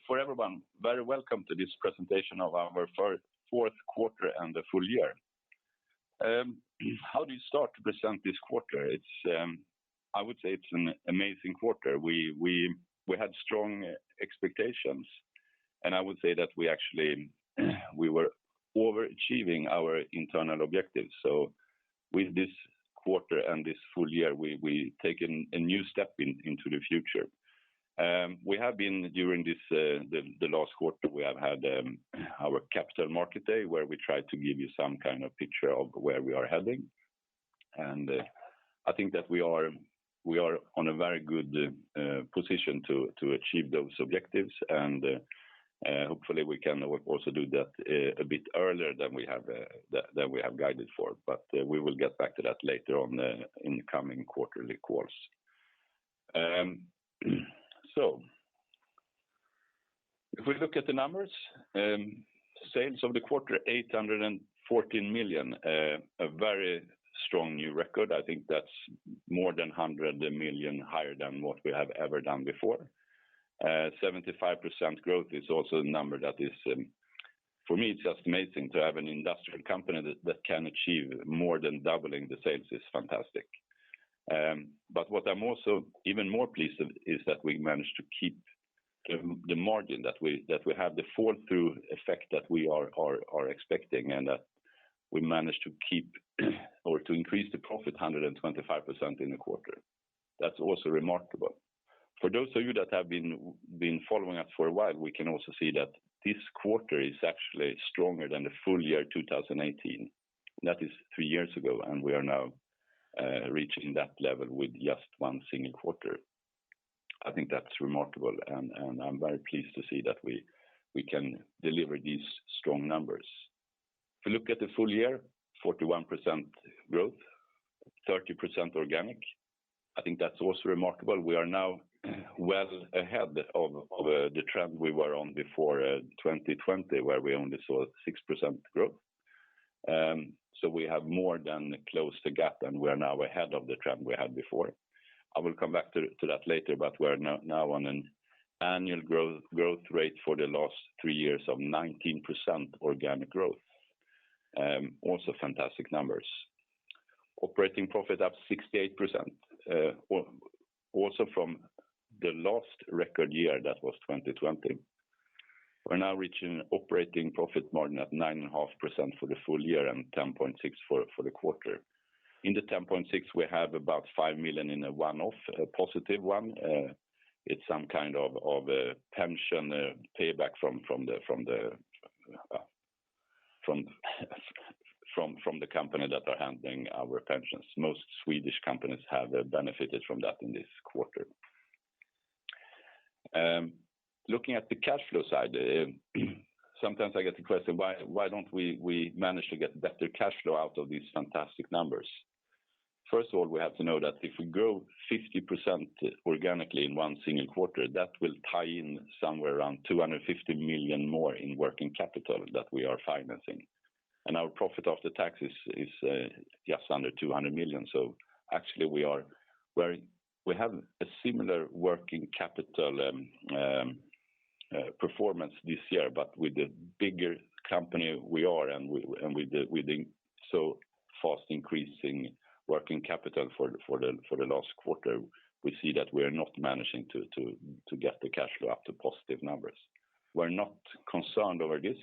for everyone. Very welcome to this presentation of our fourth quarter and the full year. How do you start to present this quarter? I would say it's an amazing quarter. We had strong expectations, and I would say that we were overachieving our internal objectives. So with this quarter and this full year, we taken a new step into the future. We have been during this the last quarter. We have had our Capital Market Day, where we tried to give you some kind of picture of where we are heading, and I think that we are on a very good position to achieve those objectives, and hopefully we can also do that a bit earlier than we have guided for. But we will get back to that later on in the coming quarterly calls. So if we look at the numbers, sales of the quarter 814 million, a very strong new record. I think that's more than 100 million higher than what we have ever done before. 75% growth is also a number that is, for me, it's just amazing to have an industrial company that can achieve more than doubling the sales is fantastic. But what I'm also even more pleased with is that we managed to keep the margin, that we have the fall through effect that we are expecting, and that we managed to keep or to increase the profit 125% in the quarter. That's also remarkable. For those of you that have been following us for a while, we can also see that this quarter is actually stronger than the full year 2018. That is 3 years ago, and we are now reaching that level with just one single quarter. I think that's remarkable, and I'm very pleased to see that we can deliver these strong numbers. If you look at the full year, 41% growth, 30% organic. I think that's also remarkable. We are now well ahead of the trend we were on before 2020, where we only saw 6% growth. So we have more than closed the gap, and we are now ahead of the trend we had before. I will come back to that later, but we're now on an annual growth rate for the last 3 years of 19% organic growth. Also fantastic numbers. Operating profit up 68%, also from the last record year, that was 2020. We're now reaching an operating profit margin at 9.5% for the full year and 10.6% for the quarter. In the 10.6%, we have about 5 million in a one-off, a positive one. It's some kind of a pension payback from the company that are handling our pensions. Most Swedish companies have benefited from that in this quarter. Looking at the cash flow side, sometimes I get the question, why don't we manage to get better cash flow out of these fantastic numbers? First of all, we have to know that if we grow 50% organically in one single quarter, that will tie in somewhere around 250 million more in working capital that we are financing. And our profit after tax is just under 200 million. So actually we have a similar working capital performance this year, but with the bigger company we are, and with the so fast increasing working capital for the last quarter, we see that we are not managing to get the cash flow up to positive numbers. We're not concerned over this.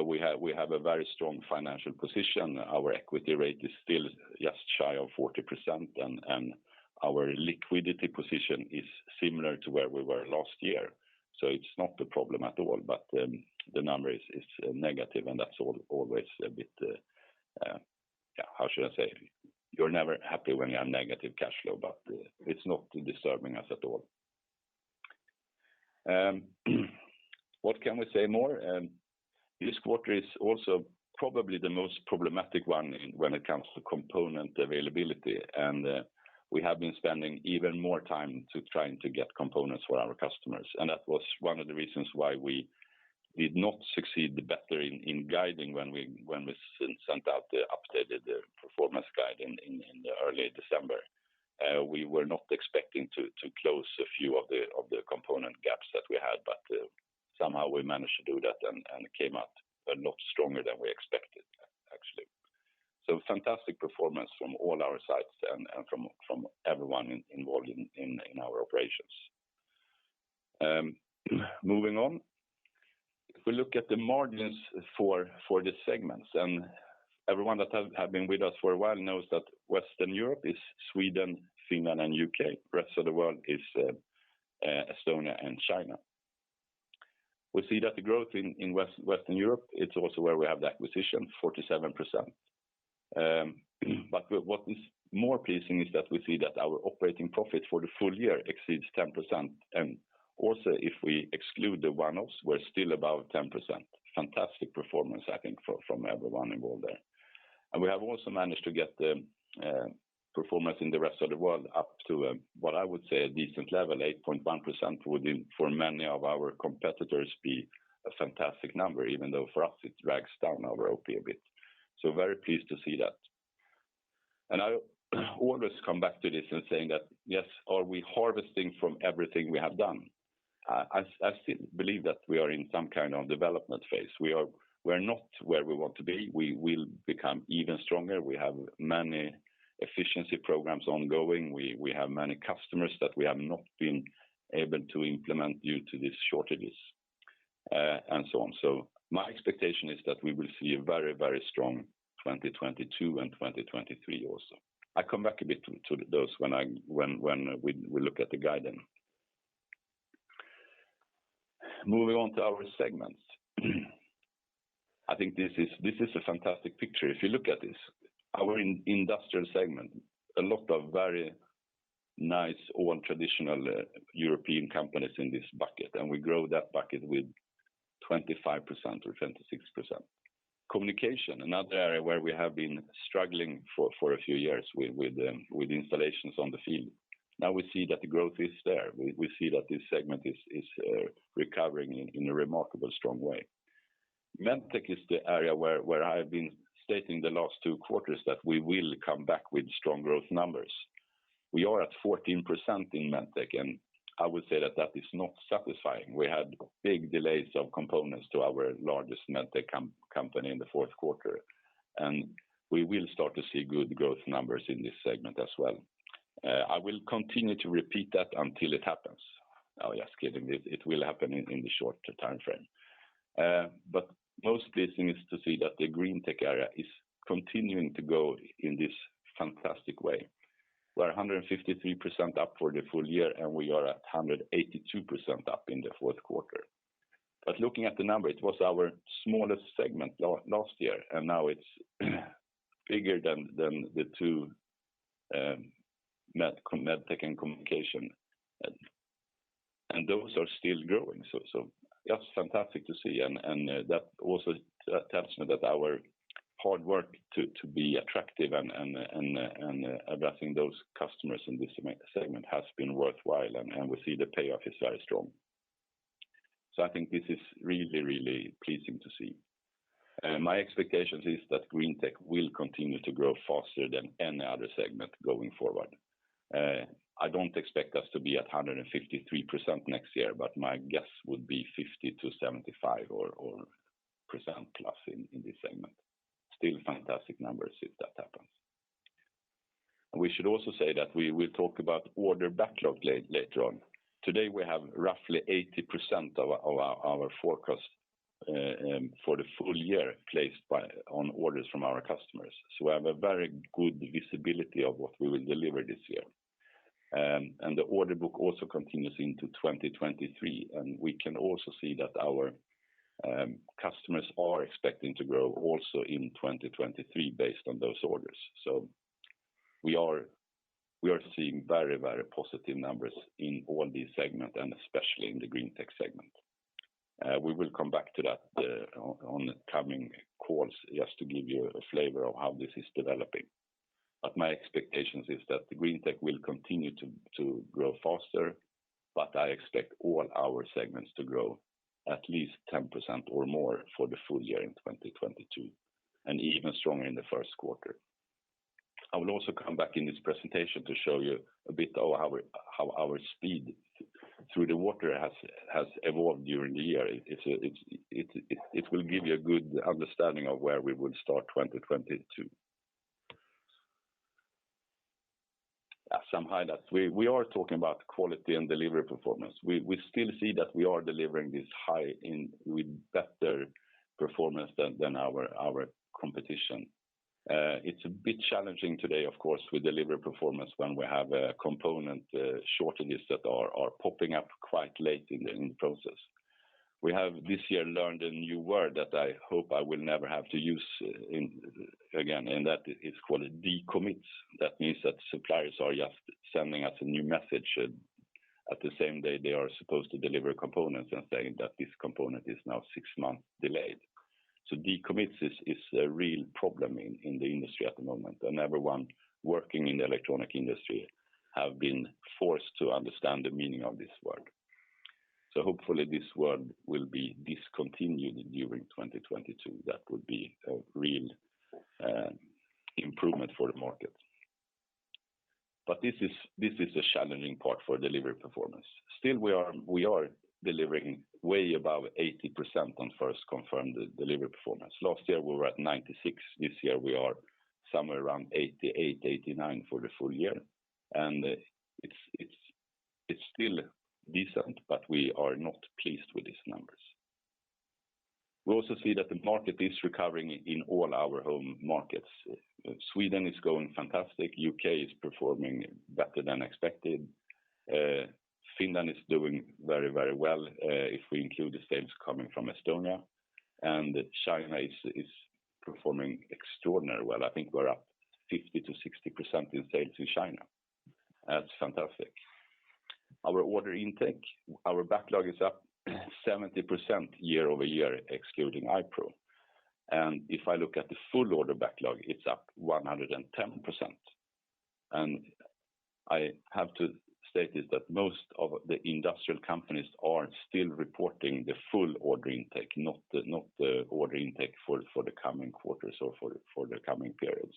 We have a very strong financial position. Our equity rate is still just shy of 40%, and our liquidity position is similar to where we were last year. So it's not a problem at all, but the number is negative, and that's always a bit, how should I say? You're never happy when you have negative cash flow, but it's not disturbing us at all. What can we say more? This quarter is also probably the most problematic one when it comes to component availability, and we have been spending even more time trying to get components for our customers, and that was one of the reasons why we did not succeed better in guiding when we sent out the updated performance guide in the early December. We were not expecting to close a few of the component gaps that we had, but somehow we managed to do that and came out a lot stronger than we expected, actually. So fantastic performance from all our sites and from everyone involved in our operations. Moving on. If we look at the margins for the segments, and everyone that have been with us for a while knows that Western Europe is Sweden, Finland, and UK. Rest of the world is Estonia and China. We see that the growth in Western Europe, it's also where we have the acquisition, 47%. But what is more pleasing is that we see that our operating profit for the full year exceeds 10%. And also, if we exclude the one-offs, we're still above 10%. Fantastic performance, I think, from everyone involved there. And we have also managed to get the performance in the rest of the world up to what I would say a decent level, 8.1% would, for many of our competitors, be a fantastic number, even though for us it drags down our OP a bit. So very pleased to see that. And I always come back to this and saying that, yes, are we harvesting from everything we have done? I still believe that we are in some kind of development phase. We're not where we want to be. We will become even stronger. We have many efficiency programs ongoing. We have many customers that we have not been able to implement due to these shortages and so on. So my expectation is that we will see a very, very strong 2022 and 2023 also. I come back a bit to those when we look at the guidance. Moving on to our segments. I think this is a fantastic picture. If you look at this, our industrial segment, a lot of very nice, all traditional European companies in this bucket, and we grow that bucket with 25% or 26%. Communication, another area where we have been struggling for a few years with installations on the field. Now we see that the growth is there. We see that this segment is recovering in a remarkable strong way. Medtech is the area where I have been stating the last 2 quarters that we will come back with strong growth numbers. We are at 14% in Medtech, and I would say that is not satisfying. We had big delays of components to our largest Medtech company in the fourth quarter, and we will start to see good growth numbers in this segment as well. I will continue to repeat that until it happens. Oh, yes, kidding. It will happen in the short time frame. But most pleasing is to see that the Greentech area is continuing to go in this fantastic way. We're 153% up for the full year, and we are at 182% up in the fourth quarter. But looking at the number, it was our smallest segment last year, and now it's bigger than the two Medtech and communication, and those are still growing. So that's fantastic to see, and that also tells me that our hard work to be attractive and addressing those customers in this segment has been worthwhile, and we see the payoff is very strong. So I think this is really, really pleasing to see. My expectations is that Greentech will continue to grow faster than any other segment going forward. I don't expect us to be at 153% next year, but my guess would be 50 to 75 or percent plus in this segment. Still fantastic numbers if that happens. And we should also say that we will talk about order backlog later on. Today we have roughly 80% of our forecast for the full year placed on orders from our customers. So we have a very good visibility of what we will deliver this year. And the order book also continues into 2023, and we can also see that our customers are expecting to grow also in 2023 based on those orders. So we are seeing very, very positive numbers in all these segments, and especially in the Greentech segment. We will come back to that on the coming calls just to give you a flavor of how this is developing. But my expectations is that the Greentech will continue to grow faster, but I expect all our segments to grow at least 10% or more for the full year in 2022, and even stronger in the first quarter. I will also come back in this presentation to show you a bit of how our speed through the water has evolved during the year. It will give you a good understanding of where we will start 2022. Some highlights. We are talking about quality and delivery performance. We still see that we are delivering this high in with better performance than our competition. It's a bit challenging today, of course, with delivery performance when we have component shortages that are popping up quite late in the process. We have this year learned a new word that I hope I will never have to use again, and that is called decommits. That means that suppliers are just sending us a new message at the same day they are supposed to deliver components and saying that this component is now 6 months delayed. So decommits is a real problem in the industry at the moment, and everyone working in the electronic industry have been forced to understand the meaning of this word. So hopefully this word will be discontinued during 2022. That would be a real improvement for the market. But this is a challenging part for delivery performance. Still, we are delivering way above 80% on first confirmed delivery performance. Last year we were at 96. This year we are somewhere around 88, 89 for the full year, and it's still decent, but we are not pleased with these numbers. We also see that the market is recovering in all our home markets. Sweden is going fantastic. UK is performing better than expected. Finland is doing very, very well if we include the sales coming from Estonia, and China is performing extraordinarily well. I think we're up 50 to 60% in sales in China. That's fantastic. Our order intake, our backlog is up 70% year over year, excluding iPRO. And if I look at the full order backlog, it's up 110%. And I have to state is that most of the industrial companies are still reporting the full order intake, not the order intake for the coming quarters or for the coming periods.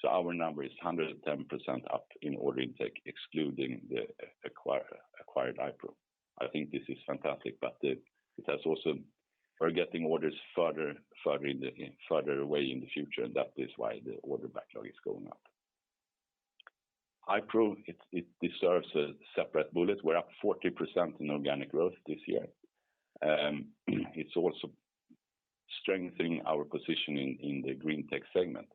So our number is 110% up in order intake, excluding the acquired iPRO. I think this is fantastic, but it has also we're getting orders further away in the future, and that is why the order backlog is going up. iPRO, it deserves a separate bullet. We're up 40% in organic growth this year. It's also strengthening our position in the green tech segment.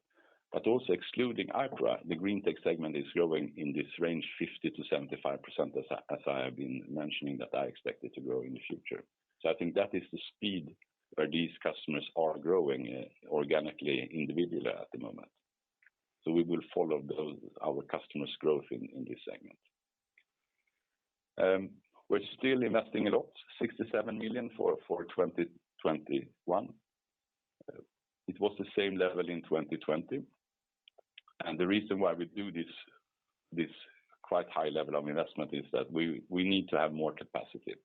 But also excluding iPRO, the green tech segment is growing in this range 50 to 75%, as I have been mentioning that I expect it to grow in the future. So I think that is the speed where these customers are growing organically, individually at the moment. So we will follow our customers' growth in this segment. We're still investing a lot, 67 million for 2021. It was the same level in 2020. And the reason why we do this quite high level of investment is that we need to have more capacity.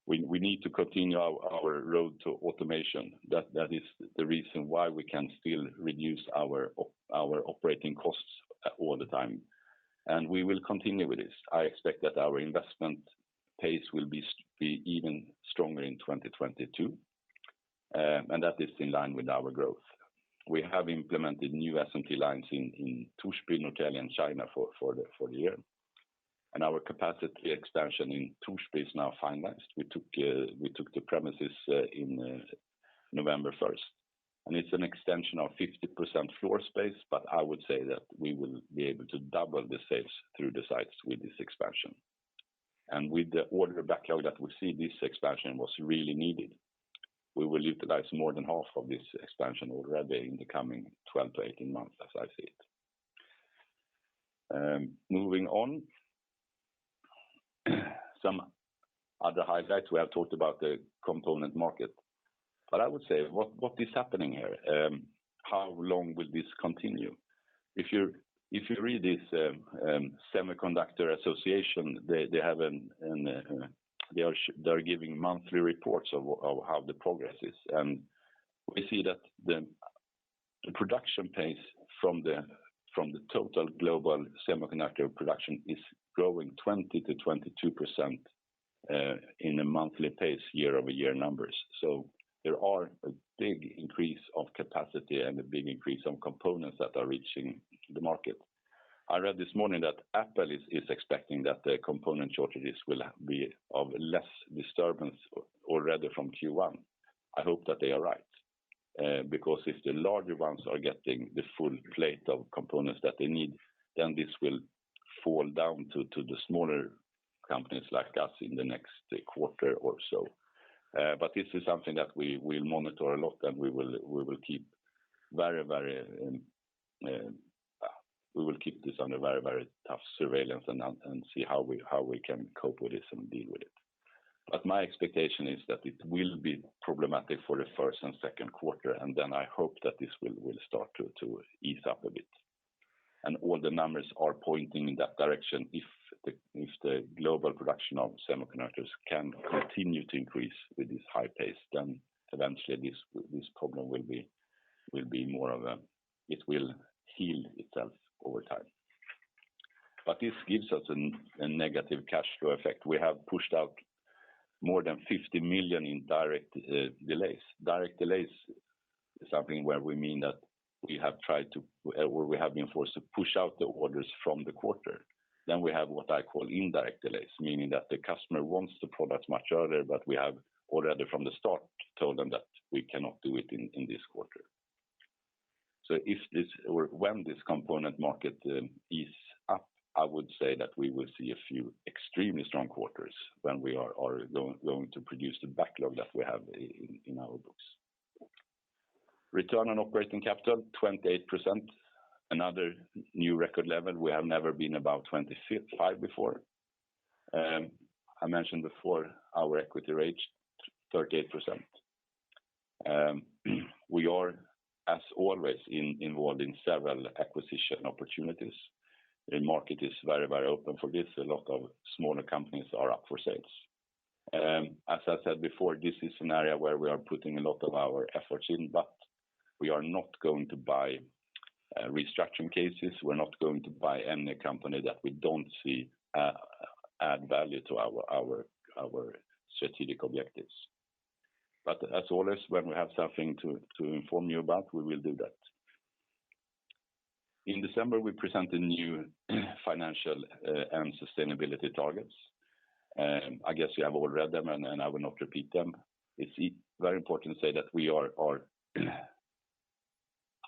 We need to continue our road to automation. That is the reason why we can still reduce our operating costs all the time. And we will continue with this. I expect that our investment pace will be even stronger in 2022. And that is in line with our growth. We have implemented new SMT lines in Torsby, Norrtälje, and China for the year. And our capacity expansion in Torsby is now finalized. We took the premises in November 1st. And it's an extension of 50% floor space, but I would say that we will be able to double the sales through the sites with this expansion. And with the order backlog that we see, this expansion was really needed. We will utilize more than half of this expansion already in the coming 12 to 18 months, as I see it. Moving on, some other highlights. We have talked about the component market, but I would say what is happening here? How long will this continue? If you read this Semiconductor Association, they have they're giving monthly reports of how the progress is, and we see that the production pace from from the total global semiconductor production is growing 20%-22% in a monthly pace year-over-year numbers. There are a big increase of capacity and a big increase of components that are reaching the market. I read this morning that Apple is expecting that the component shortages will be of less disturbance already from Q1. I hope that they are right, because if the larger ones are getting the full plate of components that they need, then this will fall down to the smaller companies like us in the next quarter or so. But this is something that we will monitor a lot, and we will keep we will keep this under very tough surveillance and see how we can cope with this and deal with it. But my expectation is that it will be problematic for the first and second quarter, and then I hope that this will start to ease up a bit. And all the numbers are pointing in that direction. If the global production of semiconductors can continue to increase with this high pace, then eventually this problem will be more of it will heal itself over time. But this gives us a negative cash flow effect. We have pushed out more than 50 million in direct delays. Direct delays is something where we mean that we have tried to, or we have been forced to push out the orders from the quarter. Then we have what I call indirect delays, meaning that the customer wants the products much earlier, but we have already from the start told them that we cannot do it in this quarter. So if this or when this component market is up, I would say that we will see a few extremely strong quarters when we are going to produce the backlog that we have in our books. Return on operating capital, 28%, another new record level. We have never been above 25 before. I mentioned before our equity rate, 38%. We are, as always, involved in several acquisition opportunities. The market is very open for this. A lot of smaller companies are up for sales. As I said before, this is an area where we are putting a lot of our efforts in, but we are not going to buy restructuring cases. We're not going to buy any company that we don't see add value to our strategic objectives. But as always, when we have something to inform you about, we will do that. In December, we presented new financial and sustainability targets. I guess you have all read them, and I will not repeat them. It's very important to say that we are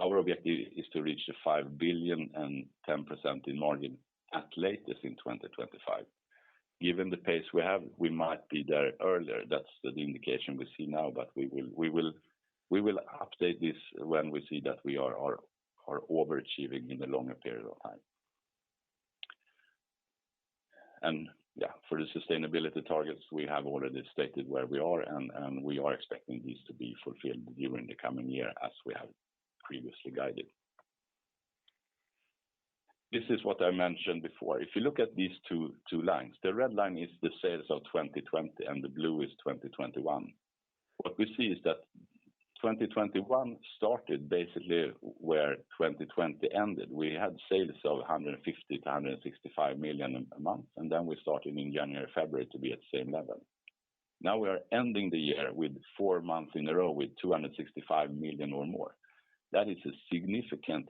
our objective is to reach the 5 billion and 10% in margin at latest in 2025. Given the pace we have, we might be there earlier. That's the indication we see now, but we will update this when we see that we are overachieving in the longer period of time. And yeah, for the sustainability targets, we have already stated where we are, and we are expecting these to be fulfilled during the coming year as we have previously guided. This is what I mentioned before. If you look at these two lines, the red line is the sales of 2020 and the blue is 2021. What we see is that 2021 started basically where 2020 ended. We had sales of 150 to 165 million a month, and then we started in January, February to be at the same level. Now we are ending the year with 4 months in a row with 265 million or more. That is a significant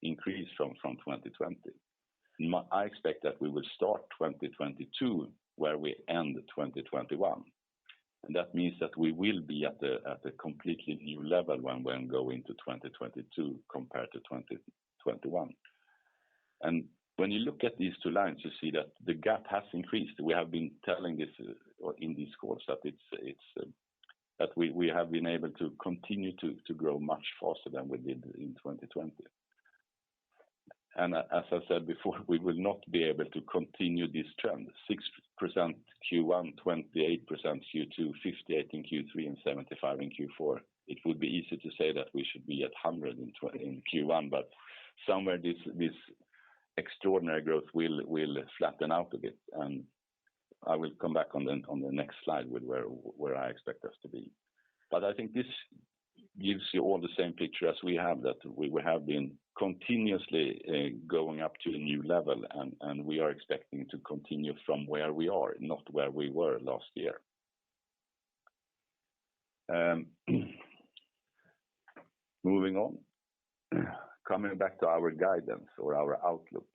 increase from 2020. I expect that we will start 2022 where we end 2021. And that means that we will be at a completely new level when we go into 2022 compared to 2021. And when you look at these two lines, you see that the gap has increased. We have been telling this in these calls that that we have been able to continue to grow much faster than we did in 2020. And as I said before, we will not be able to continue this trend. 6% Q1, 28% Q2, 58% in Q3, and 75% in Q4. It would be easy to say that we should be at 100 in Q1, but somewhere this extraordinary growth will flatten out a bit. And I will come back on the next slide with where I expect us to be. But I think gives you all the same picture as we have, that we have been continuously going up to a new level, and we are expecting to continue from where we are, not where we were last year. Moving on. Coming back to our guidance or our outlook.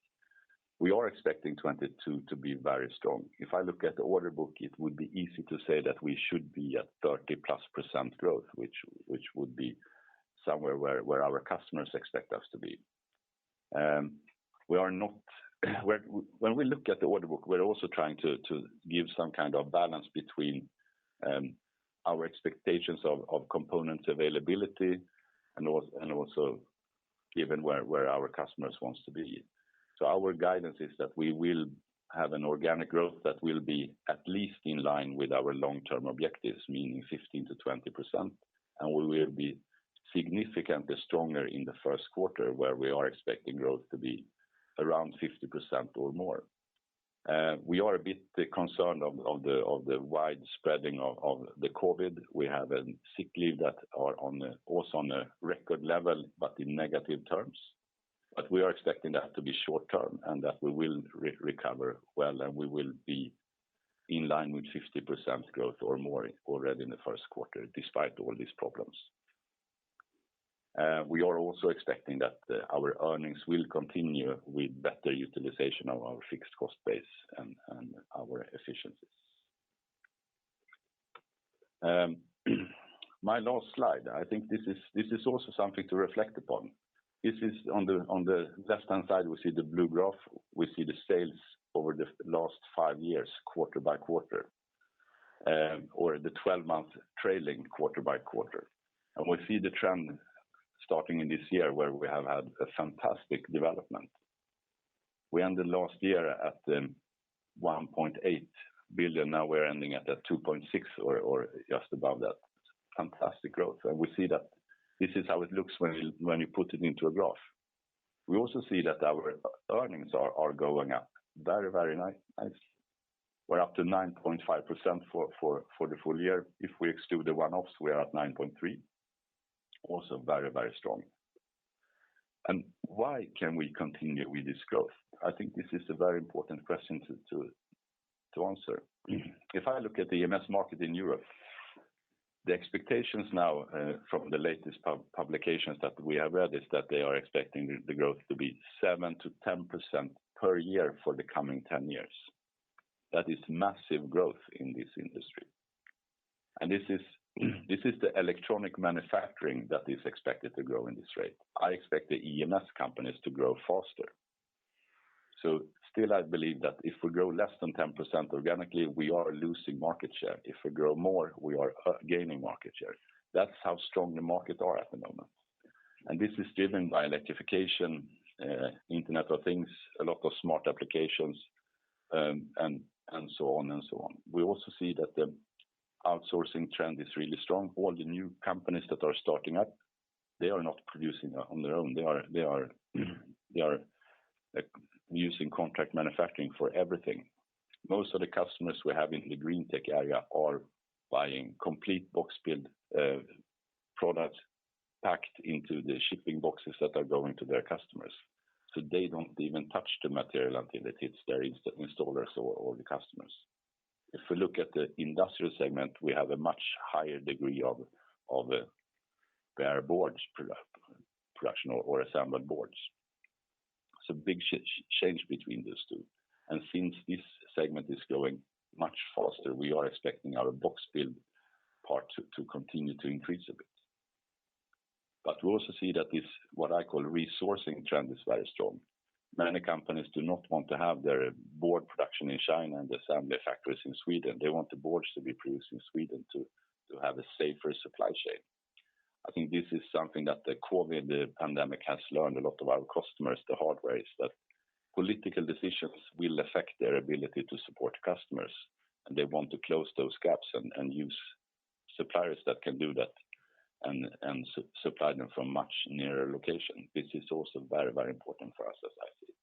We are expecting 2022 to be very strong. If I look at the order book, it would be easy to say that we should be at 30+% growth, which would be somewhere where our customers expect us to be. We are not. When we look at the order book, we're also trying to give some kind of balance between our expectations of components availability and also given where our customers wants to be. Our guidance is that we will have an organic growth that will be at least in line with our long-term objectives, meaning 15%-20%, and we will be significantly stronger in the first quarter, where we are expecting growth to be around 50% or more. We are a bit concerned of the wide spreading of the COVID. We have a sick leave that are also on a record level, but in negative terms. We are expecting that to be short term and that we will recover well, and we will be in line with 50% growth or more already in the first quarter, despite all these problems. We are also expecting that our earnings will continue with better utilization of our fixed cost base and our efficiencies. My last slide, I think this is also something to reflect upon. This is on the left-hand side, we see the blue graph. We see the sales over the last 5 years, quarter by quarter, or the 12-month trailing quarter by quarter. We see the trend starting in this year where we have had a fantastic development. We ended last year at 1.8 billion. Now we're ending at 2.6 or just above that. Fantastic growth. We see that this is how it looks when you put it into a graph. We also see that our earnings are going up very nice. We're up to 9.5% for the full year. If we exclude the one-offs, we are at 9.3%. Also very strong. Why can we continue with this growth? I think this is a very important question to answer. If I look at the EMS market in Europe, the expectations now from the latest publications that we have read is that they are expecting the growth to be 7%-10% per year for the coming 10 years. That is massive growth in this industry. This is the electronic manufacturing that is expected to grow in this rate. I expect the EMS companies to grow faster. Still, I believe that if we grow less than 10% organically, we are losing market share. If we grow more, we are gaining market share. That's how strong the market are at the moment. This is driven by electrification, Internet of Things, a lot of smart applications, and so on and so on. We also see that the outsourcing trend is really strong. All the new companies that are starting up, they are not producing on their own. They are using contract manufacturing for everything. Most of the customers we have in the green tech area are buying complete box build products packed into the shipping boxes that are going to their customers. They don't even touch the material until it hits their installers or the customers. If we look at the industrial segment, we have a much higher degree of bare boards production or assembled boards. It's a big change between those two. Since this segment is growing much faster, we are expecting our box build part to continue to increase a bit. We also see that this, what I call resourcing trend, is very strong. Many companies do not want to have their board production in China and assembly factories in Sweden. They want the boards to be produced in Sweden to have a safer supply chain. I think this is something that the COVID pandemic has learned a lot of our customers the hard way, is that political decisions will affect their ability to support customers, and they want to close those gaps and use suppliers that can do that and supply them from much nearer location. This is also very important for us, as I see it.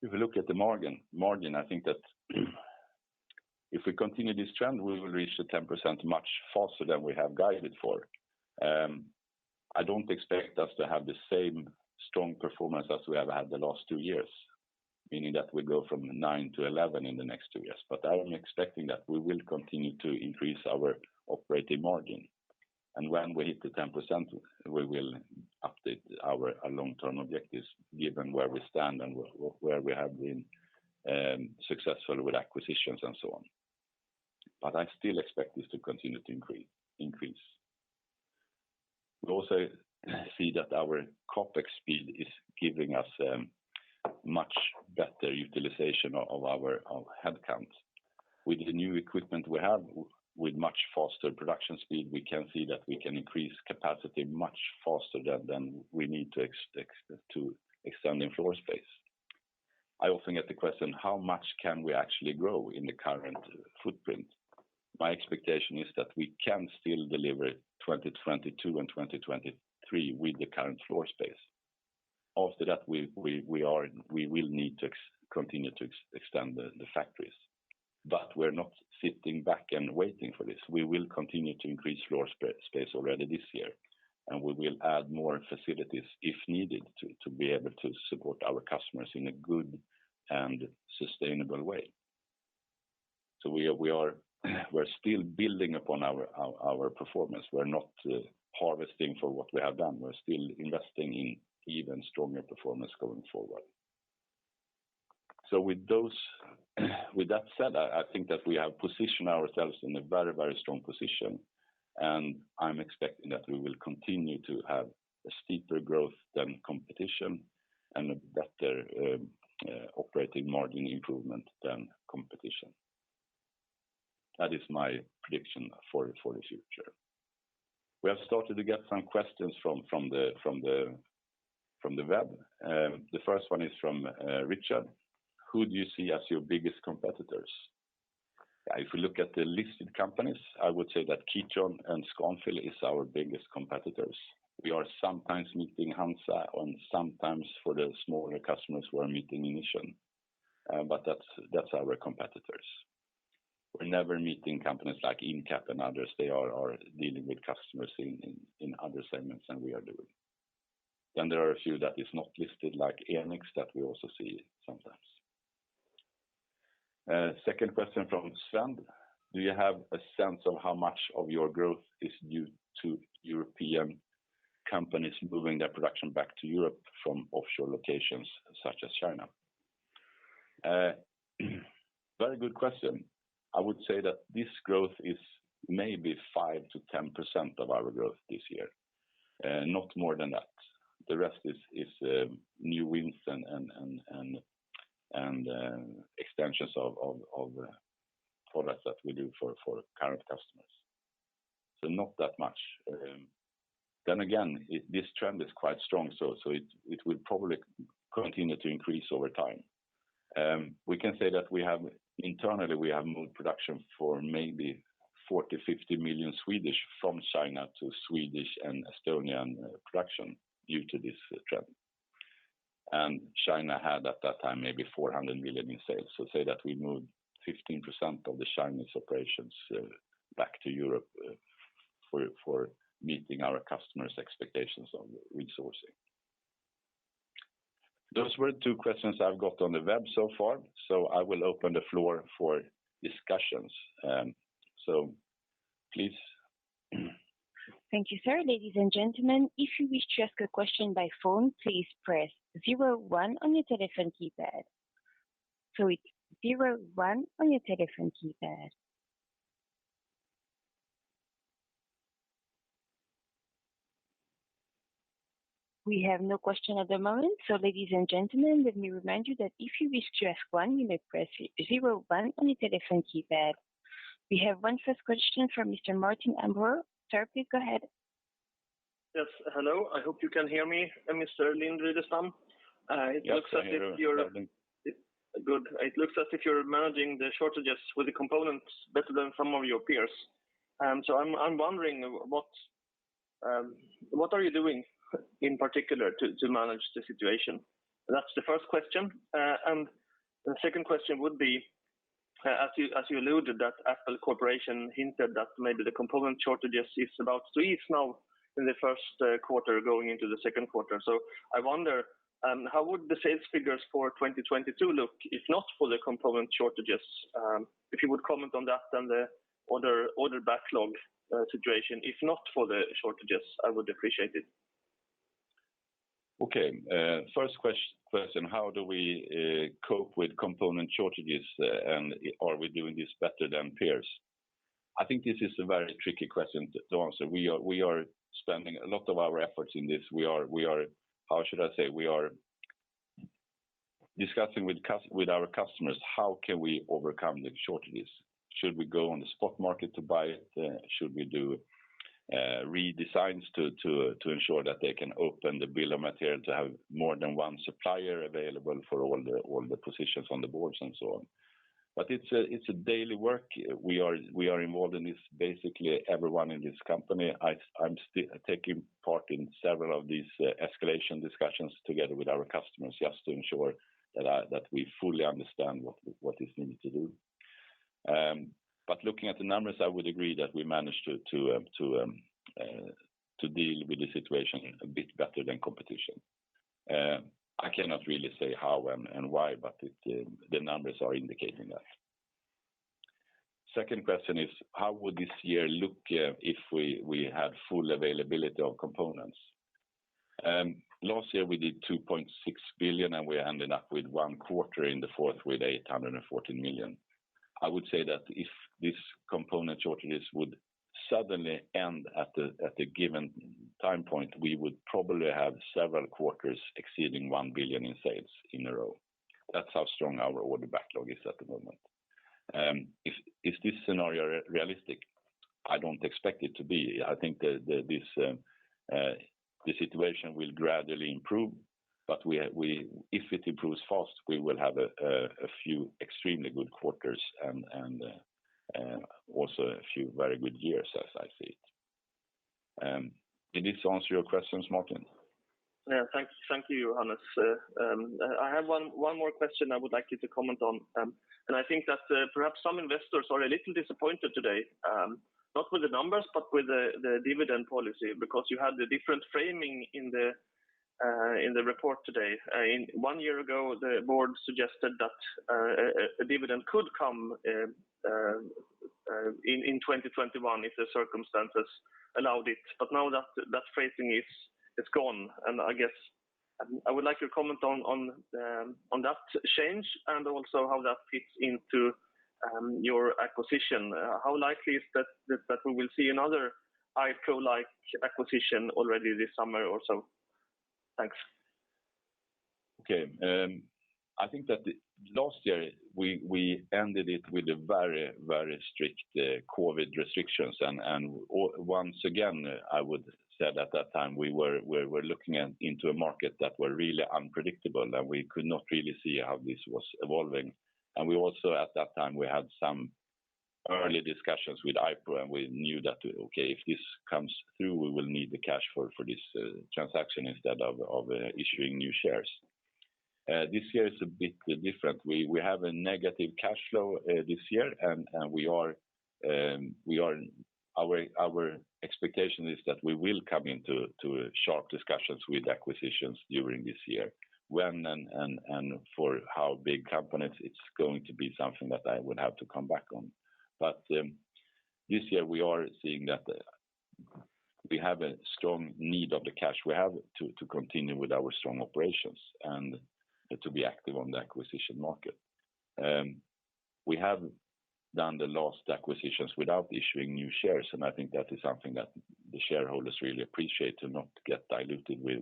If we look at the margin, I think that if we continue this trend, we will reach the 10% much faster than we have guided for. I don't expect us to have the same strong performance as we have had the last 2 years, meaning that we go from 9 to 11 in the next 2 years. But I am expecting that we will continue to increase our operating margin. And when we hit the 10%, we will update our long-term objectives given where we stand and where we have been successful with acquisitions and so on. But I still expect this to continue to increase. We also see that our CapEx speed is giving us much better utilization of our headcount. With the new equipment we have, with much faster production speed, we can see that we can increase capacity much faster than we need to extend in floor space. I often get the question, how much can we actually grow in the current footprint? My expectation is that we can still deliver 2022 and 2023 with the current floor space. After that, we will need to continue to extend the factories. But we're not sitting back and waiting for this. We will continue to increase floor space already this year, and we will add more facilities if needed to be able to support our customers in a good and sustainable way. So we're still building upon our performance. We're not harvesting for what we have done. We're still investing in even stronger performance going forward. So with that said, I think that we have positioned ourselves in a very, very strong position, and I'm expecting that we will continue to have a steeper growth than competition and a better operating margin improvement than competition. That is my prediction for the future. We have started to get some questions from the web. The first one is from Richard. Who do you see as your biggest competitors? If we look at the listed companies, I would say that Kitron and Scanfil is our biggest competitors. We are sometimes meeting HANZA, and sometimes for the smaller customers we are meeting Inission. But that's our competitors. We're never meeting companies like Incap and others. They are dealing with customers in other segments than we are doing. Then there are a few that is not listed, like Enix, that we also see sometimes. Second question from Sven. Do you have a sense of how much of your growth is due to European companies moving their production back to Europe from offshore locations such as China? Very good question. I would say that this growth is maybe 5 to 10% of our growth this year, not more than that. The rest is new wins and extensions of products that we do for current customers. So not that much. Then again, this trend is quite strong, so it will probably continue to increase over time. We can say that internally we have moved production for maybe 40-50 million Swedish from China to Swedish and Estonian production due to this trend. And China had at that time maybe 400 million in sales. So say that we moved 15% of the Chinese operations back to Europe for meeting our customers' expectations of resourcing. Those were 2 questions I've got on the web so far. So I will open the floor for discussions. So please. Thank you, sir. Ladies and gentlemen, if you wish to ask a question by phone, please press 01 on your telephone keypad. So it's 01 on your telephone keypad. We have no question at the moment. So ladies and gentlemen, let me remind you that if you wish to ask one, you may press 01 on your telephone keypad. We have one first question from Mr. Martin Ambro. Sir, please go ahead. Yes, hello. I hope you can hear me, Mr. Lind-Rydestam. It looks as if you're good. It looks as if you're managing the shortages with the components better than some of your peers. So I'm wondering what are you doing in particular to manage the situation? That's the first question. And the second question would be, as you alluded that Apple Corporation hinted that maybe the component shortages is about to ease now in the first quarter going into the second quarter. So I wonder, how would the sales figures for 2022 look if not for the component shortages? If you would comment on that and the order backlog situation, if not for the shortages, I would appreciate it. Okay. First question, how do we cope with component shortages, and are we doing this better than peers? I think this is a very tricky question to answer. We are spending a lot of our efforts in this. We are discussing with our customers, how can we overcome the shortages? Should we go on the spot market to buy it? Should we do redesigns to ensure that they can open the bill of material to have more than one supplier available for all the positions on the boards and so on. But it's a daily work. We are involved in this, basically everyone in this company. I'm still taking part in several of these escalation discussions together with our customers, just to ensure that we fully understand what is needed to do. But looking at the numbers, I would agree that we managed to deal with the situation a bit better than competition. I cannot really say how and why, but the numbers are indicating that. Second question is, how would this year look if we had full availability of components? Last year we did 2.6 billion, and we ended up with one quarter in the fourth with 814 million. I would say that if this component shortages would suddenly end at a given time point, we would probably have several quarters exceeding 1 billion in sales in a row. That's how strong our order backlog is at the moment. Is this scenario realistic? I don't expect it to be. I think the situation will gradually improve, but if it improves fast, we will have a few extremely good quarters and also a few very good years as I see it. Did this answer your questions, Martin? Yeah, thank you, Johannes. I have one more question I would like you to comment on, and I think that perhaps some investors are a little disappointed today, not with the numbers but with the dividend policy, because you had a different framing in the report today. 1 year ago, the board suggested that a dividend could come in 2021 if the circumstances allowed it. But now that phrasing is gone, and I guess I would like your comment on that change and also how that fits into your acquisition. How likely is that we will see another ICO-like acquisition already this summer or so? Thanks. Okay. I think that last year we ended it with a very, very strict COVID restrictions, and once again I would say at that time we were looking into a market that were really unpredictable, and we could not really see how this was evolving. And we also at that time we had some early discussions with IPO, and we knew that okay, if this comes through, we will need the cash for this transaction instead of issuing new shares. This year is a bit different. We have a negative cash flow this year, and our expectation is that we will come into sharp discussions with acquisitions during this year. When and for how big companies, it's going to be something that I would have to come back on. But this year we are seeing that we have a strong need of the cash we have to continue with our strong operations and to be active on the acquisition market. We have done the last acquisitions without issuing new shares, and I think that is something that the shareholders really appreciate, to not get diluted with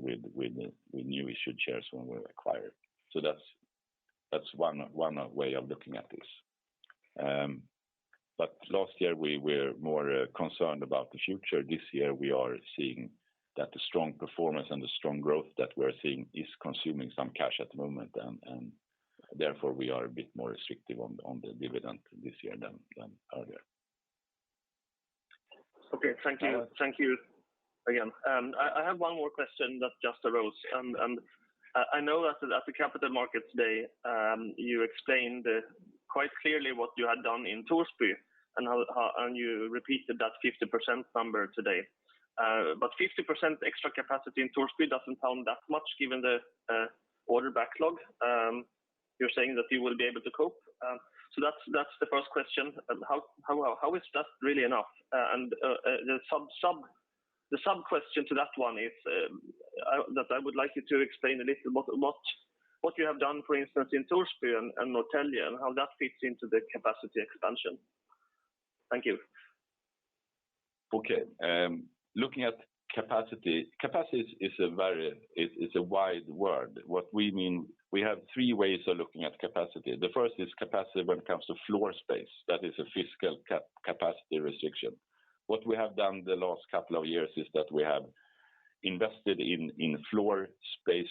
new issued shares when we acquire. So that's one way of looking at this. But last year we were more concerned about the future. This year we are seeing that the strong performance and the strong growth that we're seeing is consuming some cash at the moment, and therefore we are a bit more restrictive on the dividend this year than earlier. Okay, thank you. Thank you again. I have one more question that just arose, and I know that at the Capital Markets Day, you explained quite clearly what you had done in Torsby, and you repeated that 50% number today. But 50% extra capacity in Torsby doesn't sound that much given the order backlog. You're saying that you will be able to cope. So that's the first question. How is that really enough? And the sub question to that one is that I would like you to explain a little what you have done, for instance, in Torsby and Norrtälje, and how that fits into the capacity expansion. Thank you. Okay. Looking at capacity is a wide word. What we mean, we have three ways of looking at capacity. The first is capacity when it comes to floor space. That is a physical capacity restriction. What we have done the last couple of years is that we have invested in floor space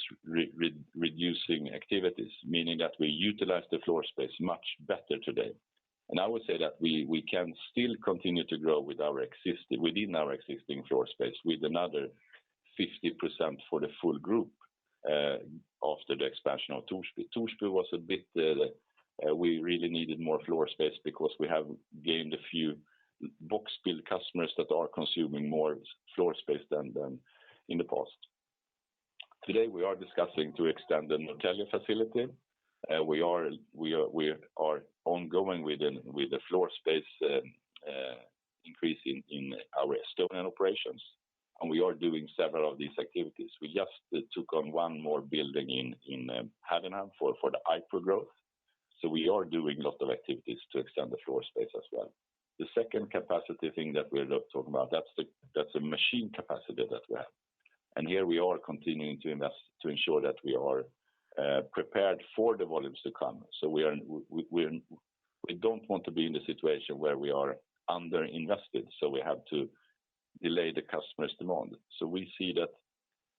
reducing activities, meaning that we utilize the floor space much better today. And I would say that we can still continue to grow within our existing floor space with another 50% for the full group after the expansion of Torsby. Torsby was a bit, we really needed more floor space because we have gained a few box build customers that are consuming more floor space than in the past. Today we are discussing to extend the Norrtälje facility. We are ongoing with the floor space increase in our Estonian operations, and we are doing several of these activities. We just took on one more building in Hadenham for the hyper growth. So we are doing a lot of activities to extend the floor space as well. The second capacity thing that we're talking about, that's a machine capacity that we have. And here we are continuing to invest to ensure that we are prepared for the volumes to come. So we don't want to be in the situation where we are under invested, so we have to delay the customer's demand. So we see that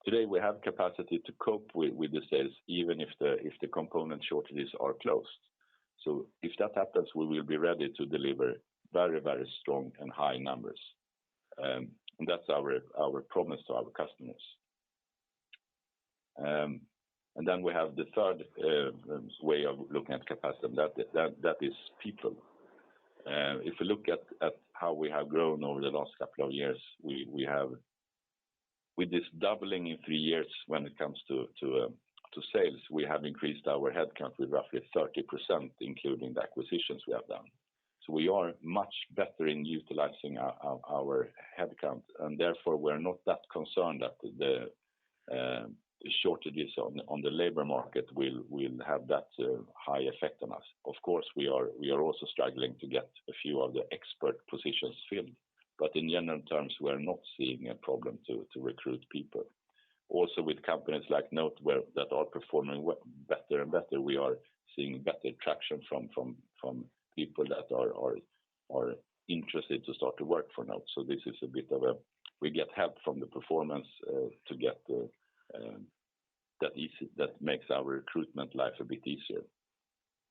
today we have capacity to cope with the sales, even if the component shortages are closed. So if that happens, we will be ready to deliver very, very strong and high numbers. And that's our promise to our customers. And then we have the third way of looking at capacity, and that is people. If we look at how we have grown over the last couple of years, we have, with this doubling in 3 years when it comes to sales, we have increased our headcount with roughly 30%, including the acquisitions we have done. So we are much better in utilizing our headcount, and therefore we're not that concerned that the shortages on the labor market will have that high effect on us. Of course, we are also struggling to get a few of the expert positions filled, but in general terms, we're not seeing a problem to recruit people. Also, with companies like NOTE that are performing better and better, we are seeing better traction from people that are interested to start to work for NOTE. So this is a bit of we get help from the performance to get that makes our recruitment life a bit easier.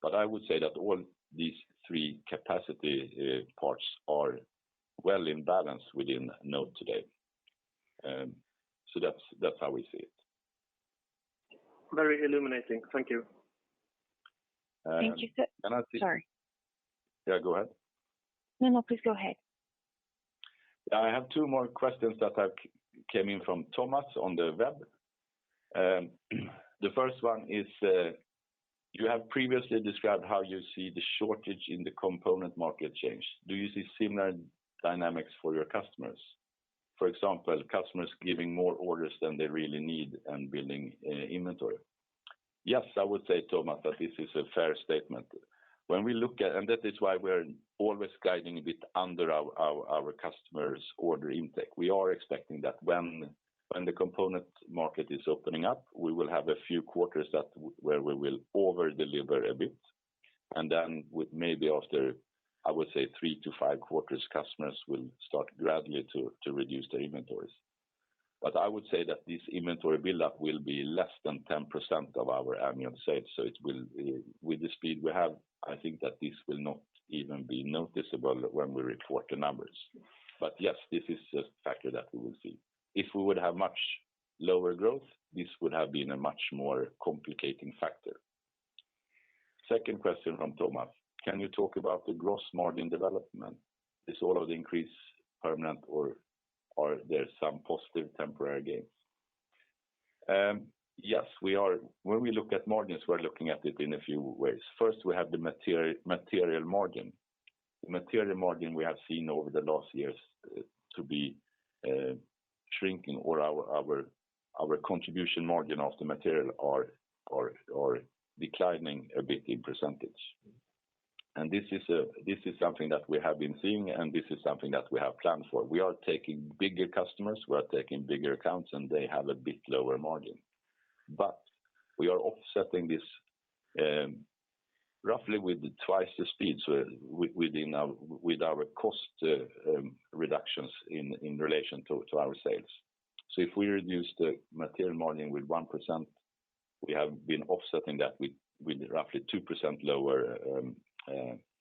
But I would say that all these three capacity parts are well in balance within NOTE today. So that's how we see it. Very illuminating. Thank you. Thank you. Sorry. Yeah, go ahead. No, please go ahead. I have two more questions that have came in from Thomas on the web. The first one is, you have previously described how you see the shortage in the component market change. Do you see similar dynamics for your customers? For example, customers giving more orders than they really need and building inventory. Yes, I would say, Thomas, that this is a fair statement. When we look at, and that is why we're always guiding a bit under our customers' order intake. We are expecting that when the component market is opening up, we will have a few quarters where we will over deliver a bit, and then with maybe after, I would say 3 to 5 quarters, customers will start gradually to reduce their inventories. But I would say that this inventory buildup will be less than 10% of our annual sales. So it will, with the speed we have, I think that this will not even be noticeable when we report the numbers. But yes, this is a factor that we will see. If we would have much lower growth, this would have been a much more complicating factor. Second question from Thomas. Can you talk about the gross margin development? Is all of the increase permanent or are there some positive temporary gains? Yes, we are. When we look at margins, we're looking at it in a few ways. First, we have the material margin. The material margin we have seen over the last years to be shrinking, or our contribution margin of the material are declining a bit in percentage. And this is something that we have been seeing, and this is something that we have planned for. We are taking bigger customers, we are taking bigger accounts, and they have a bit lower margin. But we are offsetting this roughly with twice the speed, so with our cost reductions in relation to our sales. So if we reduce the material margin with 1%, we have been offsetting that with roughly 2% lower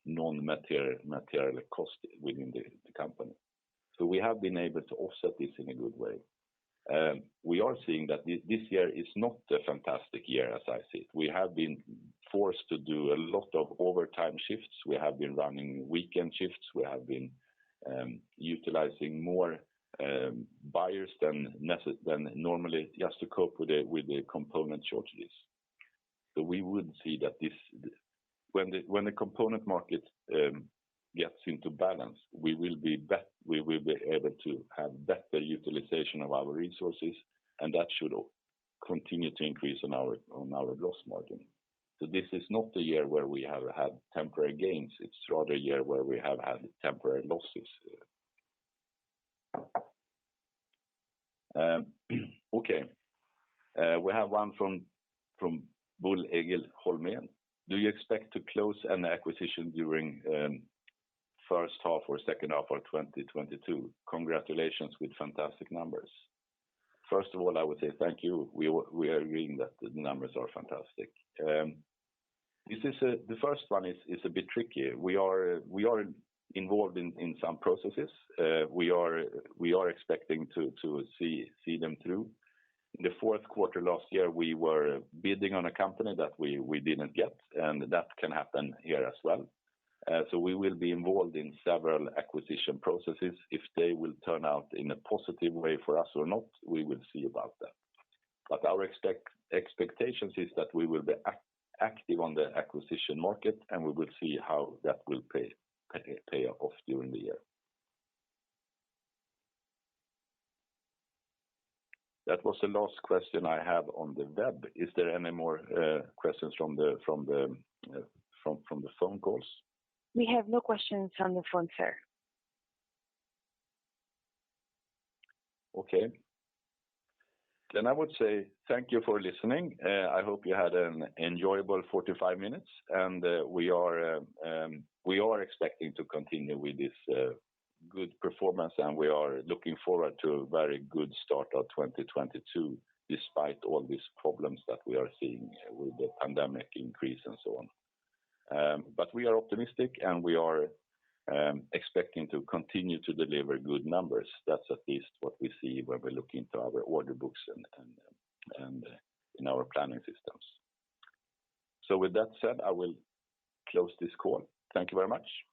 non-material cost within the company. So we have been able to offset this in a good way. We are seeing that this year is not a fantastic year as I see it. We have been forced to do a lot of overtime shifts. We have been running weekend shifts. We have been utilizing more buyers than normally, just to cope with the component shortages. So we would see that when the component market gets into balance, we will be able to have better utilization of our resources, and that should continue to increase on our gross margin. So this is not a year where we have had temporary gains. It's rather a year where we have had temporary losses. Okay. We have one from Bull Egil Holmén. Do you expect to close an acquisition during first half or second half of 2022? Congratulations with fantastic numbers. First of all, I would say thank you. We are agreeing that the numbers are fantastic. The first one is a bit tricky. We are involved in some processes. We are expecting to see them through. In the fourth quarter last year, we were bidding on a company that we didn't get, and that can happen here as well. So we will be involved in several acquisition processes. If they will turn out in a positive way for us or not, we will see about that. But our expectations is that we will be active on the acquisition market, and we will see how that will pay off during the year. That was the last question I have on the web. Is there any more questions from the phone calls? We have no questions on the phone, sir. Okay. Then I would say thank you for listening. I hope you had an enjoyable 45 minutes, and we are expecting to continue with this good performance, and we are looking forward to a very good start of 2022, despite all these problems that we are seeing with the pandemic increase and so on. But we are optimistic, and we are expecting to continue to deliver good numbers. That's at least what we see when we look into our order books and in our planning systems. So with that said, I will close this call. Thank you very much.